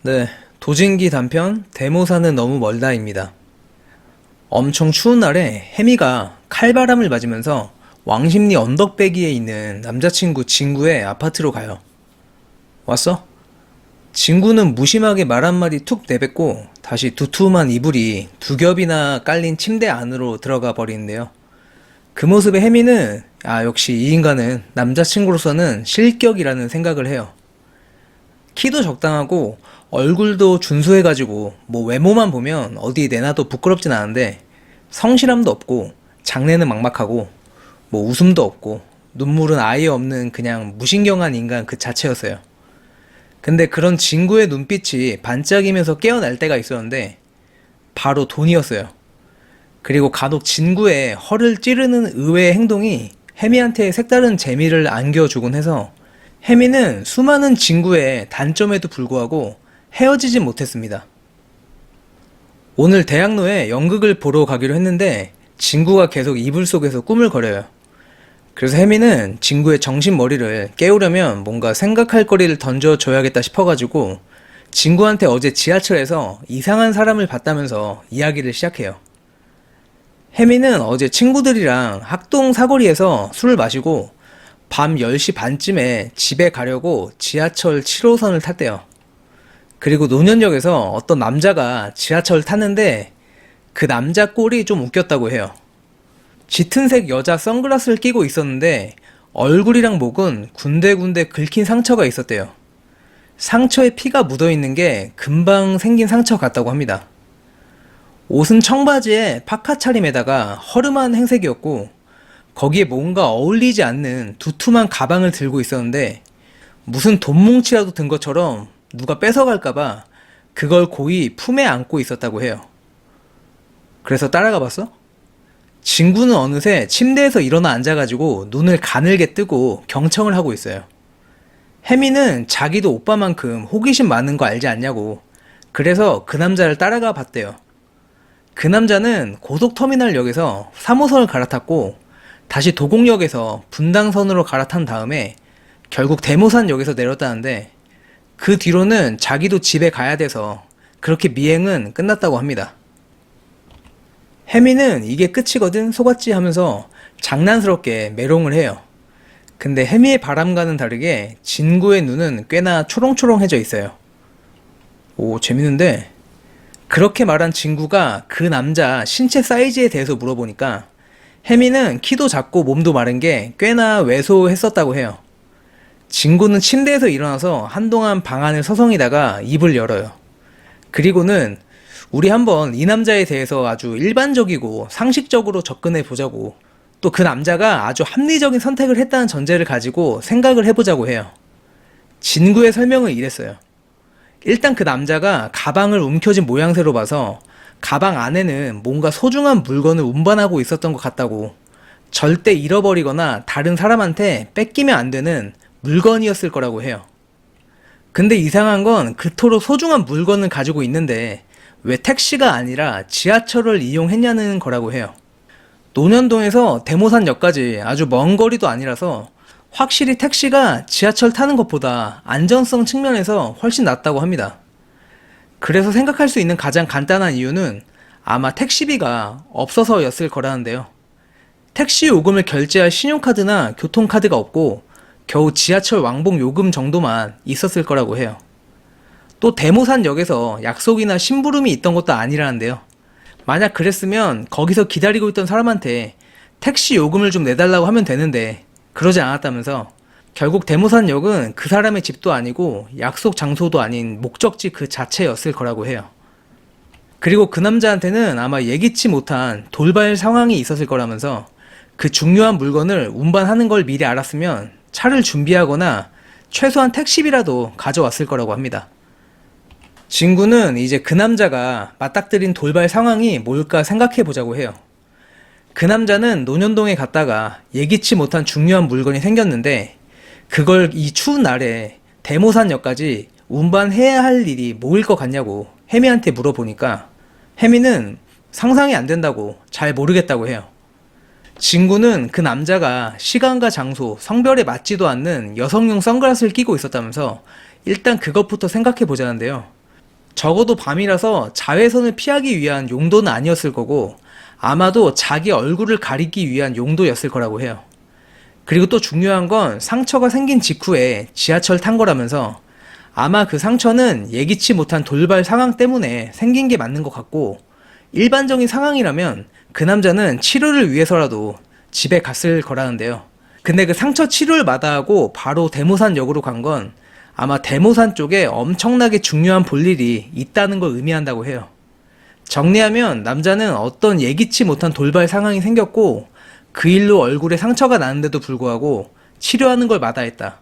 네, 도진기 단편 대모사는 너무 멀다입니다. 엄청 추운 날에 혜미가 칼바람을 맞으면서 왕십리 언덕배기에 있는 남자친구 진구의 아파트로 가요. 왔어? 진구는 무심하게 말 한마디 툭 내뱉고 다시 두툼한 이불이 두 겹이나 깔린 침대 안으로 들어가 버리는데요. 그 모습에 혜미는 역시 이 인간은 남자친구로서는 실격이라는 생각을 해요. 키도 적당하고 얼굴도 준수해가지고 뭐 외모만 보면 어디 내놔도 부끄럽진 않은데 성실함도 없고 장래는 막막하고 뭐 웃음도 없고 눈물은 아예 없는 그냥 무신경한 인간 그 자체였어요. 근데 그런 진구의 눈빛이 반짝이면서 깨어날 때가 있었는데 바로 돈이었어요. 그리고 간혹 진구의 허를 찌르는 의외의 행동이 혜미한테 색다른 재미를 안겨주곤 해서 혜미는 수많은 진구의 단점에도 불구하고 헤어지진 못했습니다. 오늘 대학로에 연극을 보러 가기로 했는데 진구가 계속 이불 속에서 꿈을 거려요. 그래서 혜미는 진구의 정신머리를 깨우려면 뭔가 생각할 거리를 던져줘야겠다 싶어가지고 진구한테 어제 지하철에서 이상한 사람을 봤다면서 이야기를 시작해요. 혜미는 어제 친구들이랑 학동 사거리에서 술을 마시고 밤 10시 반쯤에 집에 가려고 지하철 7호선을 탔대요. 그리고 노년역에서 어떤 남자가 지하철을 탔는데 그 남자 꼴이 좀 웃겼다고 해요. 짙은색 여자 선글라스를 끼고 있었는데 얼굴이랑 목은 군데군데 긁힌 상처가 있었대요. 상처에 피가 묻어있는 게 금방 생긴 상처 같다고 합니다. 옷은 청바지에 파카 차림에다가 허름한 행색이었고 거기에 뭔가 어울리지 않는 두툼한 가방을 들고 있었는데 무슨 돈뭉치라도 든 것처럼 누가 뺏어갈까봐 그걸 고이 품에 안고 있었다고 해요. 그래서 따라가 봤어? 진구는 어느새 침대에서 일어나 앉아가지고 눈을 가늘게 뜨고 경청을 하고 있어요. 혜미는 자기도 오빠만큼 호기심 많은 거 알지 않냐고. 그래서 그 남자를 따라가 봤대요. 그 남자는 고속터미널역에서 3호선을 갈아탔고 다시 도곡역에서 분당선으로 갈아탄 다음에 결국 대모산역에서 내렸다는데 그 뒤로는 자기도 집에 가야 돼서 그렇게 미행은 끝났다고 합니다. 혜미는 이게 끝이거든 속았지 하면서 장난스럽게 메롱을 해요. 근데 혜미의 바람과는 다르게 진구의 눈은 꽤나 초롱초롱해져 있어요. 오, 재밌는데 그렇게 말한 진구가 그 남자 신체 사이즈에 대해서 물어보니까 혜미는 키도 작고 몸도 마른 게 꽤나 왜소했었다고 해요. 진구는 침대에서 일어나서 한동안 방 안을 서성이다가 입을 열어요. 그리고는 우리 한번 이 남자에 대해서 아주 일반적이고 상식적으로 접근해 보자고 또 그 남자가 아주 합리적인 선택을 했다는 전제를 가지고 생각을 해보자고 해요. 진구의 설명은 이랬어요. 일단 그 남자가 가방을 움켜쥔 모양새로 봐서 가방 안에는 뭔가 소중한 물건을 운반하고 있었던 것 같다고. 절대 잃어버리거나 다른 사람한테 뺏기면 안 되는 물건이었을 거라고 해요. 근데 이상한 건 그토록 소중한 물건을 가지고 있는데 왜 택시가 아니라 지하철을 이용했냐는 거라고 해요. 논현동에서 대모산역까지 아주 먼 거리도 아니라서 확실히 택시가 지하철 타는 것보다 안전성 측면에서 훨씬 낫다고 합니다. 그래서 생각할 수 있는 가장 간단한 이유는 아마 택시비가 없어서였을 거라는데요. 택시 요금을 결제할 신용카드나 교통카드가 없고 겨우 지하철 왕복 요금 정도만 있었을 거라고 해요. 또 대모산역에서 약속이나 심부름이 있던 것도 아니라는데요. 만약 그랬으면 거기서 기다리고 있던 사람한테 택시 요금을 좀 내달라고 하면 되는데 그러지 않았다면서 결국 대모산역은 그 사람의 집도 아니고 약속 장소도 아닌 목적지 그 자체였을 거라고 해요. 그리고 그 남자한테는 아마 예기치 못한 돌발 상황이 있었을 거라면서 그 중요한 물건을 운반하는 걸 미리 알았으면 차를 준비하거나 최소한 택시비라도 가져왔을 거라고 합니다. 진구는 이제 그 남자가 맞닥뜨린 돌발 상황이 뭘까 생각해 보자고 해요. 그 남자는 논현동에 갔다가 예기치 못한 중요한 물건이 생겼는데 그걸 이 추운 날에 대모산역까지 운반해야 할 일이 뭐일 것 같냐고 혜미한테 물어보니까 혜미는 상상이 안 된다고 잘 모르겠다고 해요. 진구는 그 남자가 시간과 장소, 성별에 맞지도 않는 여성용 선글라스를 끼고 있었다면서 일단 그것부터 생각해 보자는데요. 적어도 밤이라서 자외선을 피하기 위한 용도는 아니었을 거고 아마도 자기 얼굴을 가리기 위한 용도였을 거라고 해요. 그리고 또 중요한 건 상처가 생긴 직후에 지하철 탄 거라면서 아마 그 상처는 예기치 못한 돌발 상황 때문에 생긴 게 맞는 것 같고 일반적인 상황이라면 그 남자는 치료를 위해서라도 집에 갔을 거라는데요. 근데 그 상처 치료를 마다하고 바로 대모산역으로 간 건 아마 대모산 쪽에 엄청나게 중요한 볼일이 있다는 걸 의미한다고 해요. 정리하면 남자는 어떤 예기치 못한 돌발 상황이 생겼고 그 일로 얼굴에 상처가 나는데도 불구하고 치료하는 걸 마다했다.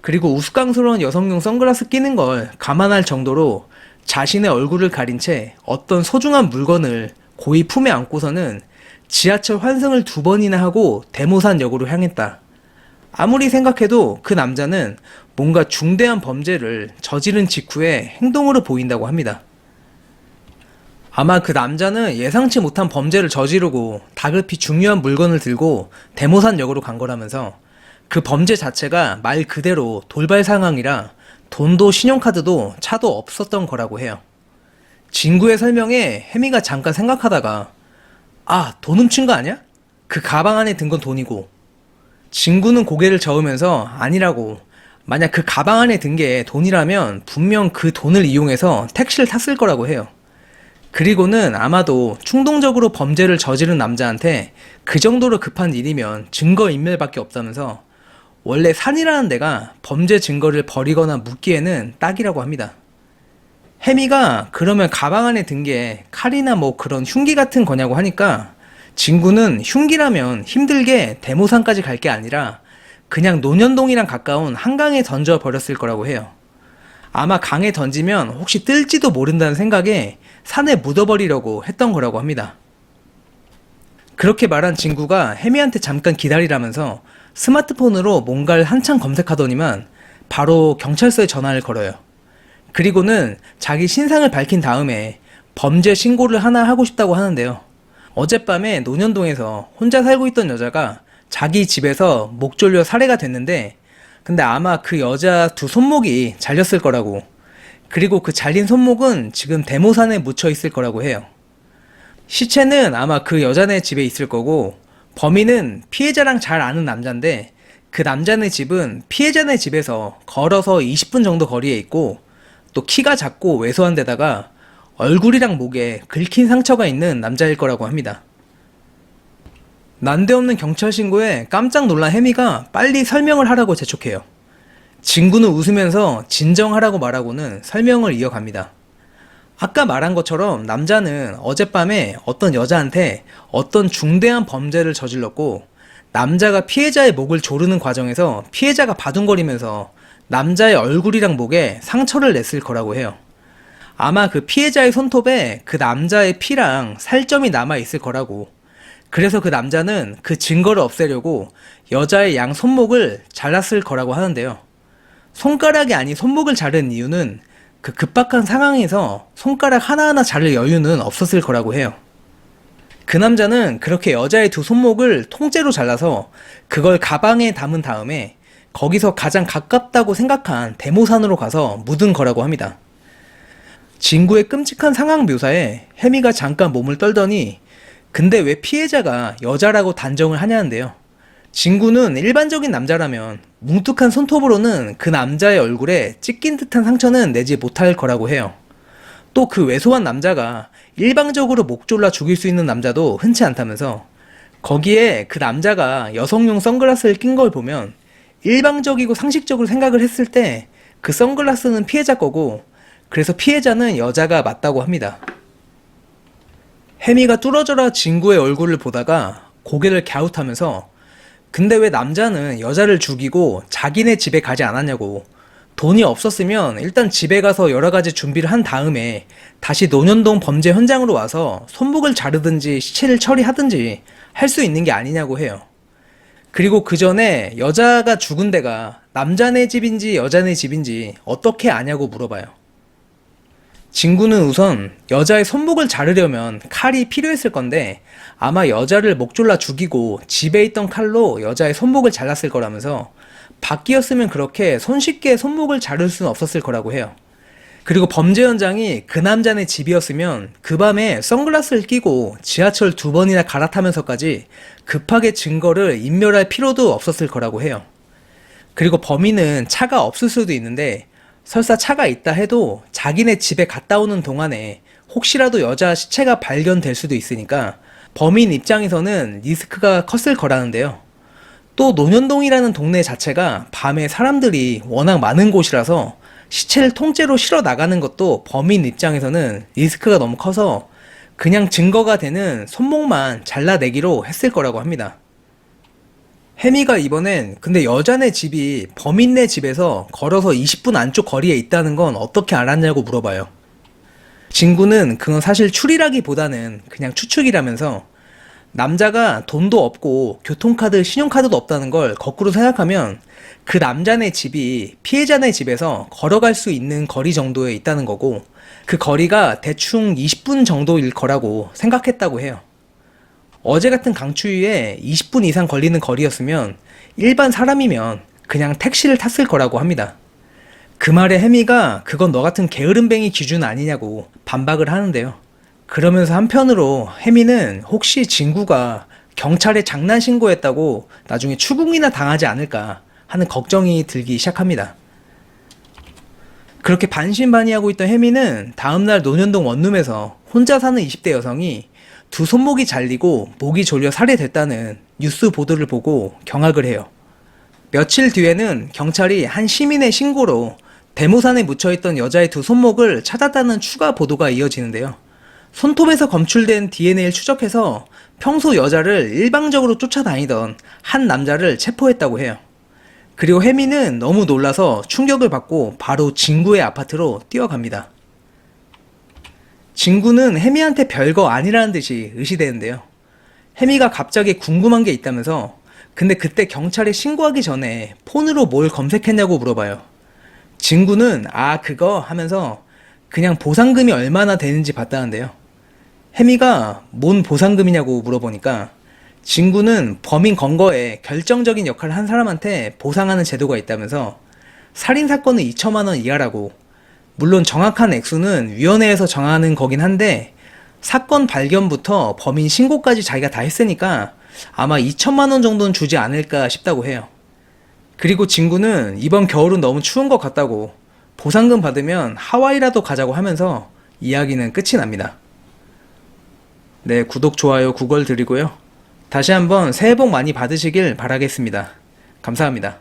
그리고 우스꽝스러운 여성용 선글라스 끼는 걸 감안할 정도로 자신의 얼굴을 가린 채 어떤 소중한 물건을 고이 품에 안고서는 지하철 환승을 2번이나 하고 대모산역으로 향했다. 아무리 생각해도 그 남자는 뭔가 중대한 범죄를 저지른 직후에 행동으로 보인다고 합니다. 아마 그 남자는 예상치 못한 범죄를 저지르고 다급히 중요한 물건을 들고 대모산역으로 간 거라면서 그 범죄 자체가 말 그대로 돌발 상황이라 돈도 신용카드도 차도 없었던 거라고 해요. 진구의 설명에 혜미가 잠깐 생각하다가 돈 훔친 거 아니야? 그 가방 안에 든 건 돈이고. 진구는 고개를 저으면서 아니라고. 만약 그 가방 안에 든 게 돈이라면 분명 그 돈을 이용해서 택시를 탔을 거라고 해요. 그리고는 아마도 충동적으로 범죄를 저지른 남자한테 그 정도로 급한 일이면 증거인멸밖에 없다면서 원래 산이라는 데가 범죄 증거를 버리거나 묻기에는 딱이라고 합니다. 혜미가 그러면 가방 안에 든 게 칼이나 뭐 그런 흉기 같은 거냐고 하니까 진구는 흉기라면 힘들게 대모산까지 갈 게 아니라 그냥 논현동이랑 가까운 한강에 던져 버렸을 거라고 해요. 아마 강에 던지면 혹시 뜰지도 모른다는 생각에 산에 묻어버리려고 했던 거라고 합니다. 그렇게 말한 진구가 혜미한테 잠깐 기다리라면서 스마트폰으로 뭔가를 한참 검색하더니만 바로 경찰서에 전화를 걸어요. 그리고는 자기 신상을 밝힌 다음에 범죄 신고를 하나 하고 싶다고 하는데요. 어젯밤에 논현동에서 혼자 살고 있던 여자가 자기 집에서 목 졸려 살해가 됐는데 근데 아마 그 여자 2 손목이 잘렸을 거라고. 그리고 그 잘린 손목은 지금 대모산에 묻혀 있을 거라고 해요. 시체는 아마 그 여자네 집에 있을 거고 범인은 피해자랑 잘 아는 남자인데 그 남자네 집은 피해자네 집에서 걸어서 20분 정도 거리에 있고 또 키가 작고 왜소한 데다가 얼굴이랑 목에 긁힌 상처가 있는 남자일 거라고 합니다. 난데없는 경찰 신고에 깜짝 놀란 혜미가 빨리 설명을 하라고 재촉해요. 진구는 웃으면서 진정하라고 말하고는 설명을 이어갑니다. 아까 말한 것처럼 남자는 어젯밤에 어떤 여자한테 어떤 중대한 범죄를 저질렀고 남자가 피해자의 목을 조르는 과정에서 피해자가 바둥거리면서 남자의 얼굴이랑 목에 상처를 냈을 거라고 해요. 아마 그 피해자의 손톱에 그 남자의 피랑 살점이 남아 있을 거라고. 그래서 그 남자는 그 증거를 없애려고 여자의 양 손목을 잘랐을 거라고 하는데요. 손가락이 아닌 손목을 자른 이유는 그 급박한 상황에서 손가락 하나하나 자를 여유는 없었을 거라고 해요. 그 남자는 그렇게 여자의 2 손목을 통째로 잘라서 그걸 가방에 담은 다음에 거기서 가장 가깝다고 생각한 대모산으로 가서 묻은 거라고 합니다. 진구의 끔찍한 상황 묘사에 혜미가 잠깐 몸을 떨더니 근데 왜 피해자가 여자라고 단정을 하냐는데요. 진구는 일반적인 남자라면 뭉툭한 손톱으로는 그 남자의 얼굴에 찢긴 듯한 상처는 내지 못할 거라고 해요. 또 그 왜소한 남자가 일방적으로 목 졸라 죽일 수 있는 남자도 흔치 않다면서 거기에 그 남자가 여성용 선글라스를 낀 걸 보면 일방적이고 상식적으로 생각을 했을 때 그 선글라스는 피해자 거고 그래서 피해자는 여자가 맞다고 합니다. 혜미가 뚫어져라 진구의 얼굴을 보다가 고개를 갸웃하면서 근데 왜 남자는 여자를 죽이고 자기네 집에 가지 않았냐고. 돈이 없었으면 일단 집에 가서 여러 가지 준비를 한 다음에 다시 논현동 범죄 현장으로 와서 손목을 자르든지 시체를 처리하든지 할 수 있는 게 아니냐고 해요. 그리고 그 전에 여자가 죽은 데가 남자네 집인지 여자네 집인지 어떻게 아냐고 물어봐요. 진구는 우선 여자의 손목을 자르려면 칼이 필요했을 건데 아마 여자를 목 졸라 죽이고 집에 있던 칼로 여자의 손목을 잘랐을 거라면서 밖이었으면 그렇게 손쉽게 손목을 자를 수는 없었을 거라고 해요. 그리고 범죄 현장이 그 남자네 집이었으면 그 밤에 선글라스를 끼고 지하철 2번이나 갈아타면서까지 급하게 증거를 인멸할 필요도 없었을 거라고 해요. 그리고 범인은 차가 없을 수도 있는데 설사 차가 있다 해도 자기네 집에 갔다 오는 동안에 혹시라도 여자 시체가 발견될 수도 있으니까 범인 입장에서는 리스크가 컸을 거라는데요. 또 논현동이라는 동네 자체가 밤에 사람들이 워낙 많은 곳이라서 시체를 통째로 실어 나가는 것도 범인 입장에서는 리스크가 너무 커서 그냥 증거가 되는 손목만 잘라내기로 했을 거라고 합니다. 혜미가 이번엔 근데 여자네 집이 범인네 집에서 걸어서 20분 안쪽 거리에 있다는 건 어떻게 알았냐고 물어봐요. 진구는 그건 사실 추리라기보다는 그냥 추측이라면서 남자가 돈도 없고 교통카드, 신용카드도 없다는 걸 거꾸로 생각하면 그 남자네 집이 피해자네 집에서 걸어갈 수 있는 거리 정도에 있다는 거고 그 거리가 대충 20분 정도일 거라고 생각했다고 해요. 어제 같은 강추위에 20분 이상 걸리는 거리였으면 일반 사람이면 그냥 택시를 탔을 거라고 합니다. 그 말에 혜미가 그건 너 같은 게으름뱅이 기준 아니냐고 반박을 하는데요. 그러면서 한편으로 혜미는 혹시 진구가 경찰에 장난 신고했다고 나중에 추궁이나 당하지 않을까 하는 걱정이 들기 시작합니다. 그렇게 반신반의하고 있던 혜미는 다음날 논현동 원룸에서 혼자 사는 20대 여성이 두 손목이 잘리고 목이 졸려 살해됐다는 뉴스 보도를 보고 경악을 해요. 며칠 뒤에는 경찰이 한 시민의 신고로 대모산에 묻혀있던 여자의 두 손목을 찾았다는 추가 보도가 이어지는데요. 손톱에서 검출된 DNA를 추적해서 평소 여자를 일방적으로 쫓아다니던 한 남자를 체포했다고 해요. 그리고 혜미는 너무 놀라서 충격을 받고 바로 진구의 아파트로 뛰어갑니다. 진구는 혜미한테 별거 아니라는 듯이 의시되는데요. 혜미가 갑자기 궁금한 게 있다면서 근데 그때 경찰에 신고하기 전에 폰으로 뭘 검색했냐고 물어봐요. 진구는 그거 하면서 그냥 보상금이 얼마나 되는지 봤다는데요. 혜미가 뭔 보상금이냐고 물어보니까 진구는 범인 검거에 결정적인 역할을 한 사람한테 보상하는 제도가 있다면서 살인사건은 2천만 원 이하라고, 물론 정확한 액수는 위원회에서 정하는 거긴 한데 사건 발견부터 범인 신고까지 자기가 다 했으니까 아마 2천만 원 정도는 주지 않을까 싶다고 해요. 그리고 진구는 이번 겨울은 너무 추운 것 같다고 보상금 받으면 하와이라도 가자고 하면서 이야기는 끝이 납니다. 네, 구독, 좋아요, 구걸 드리고요. 다시 한번 새해 복 많이 받으시길 바라겠습니다. 감사합니다.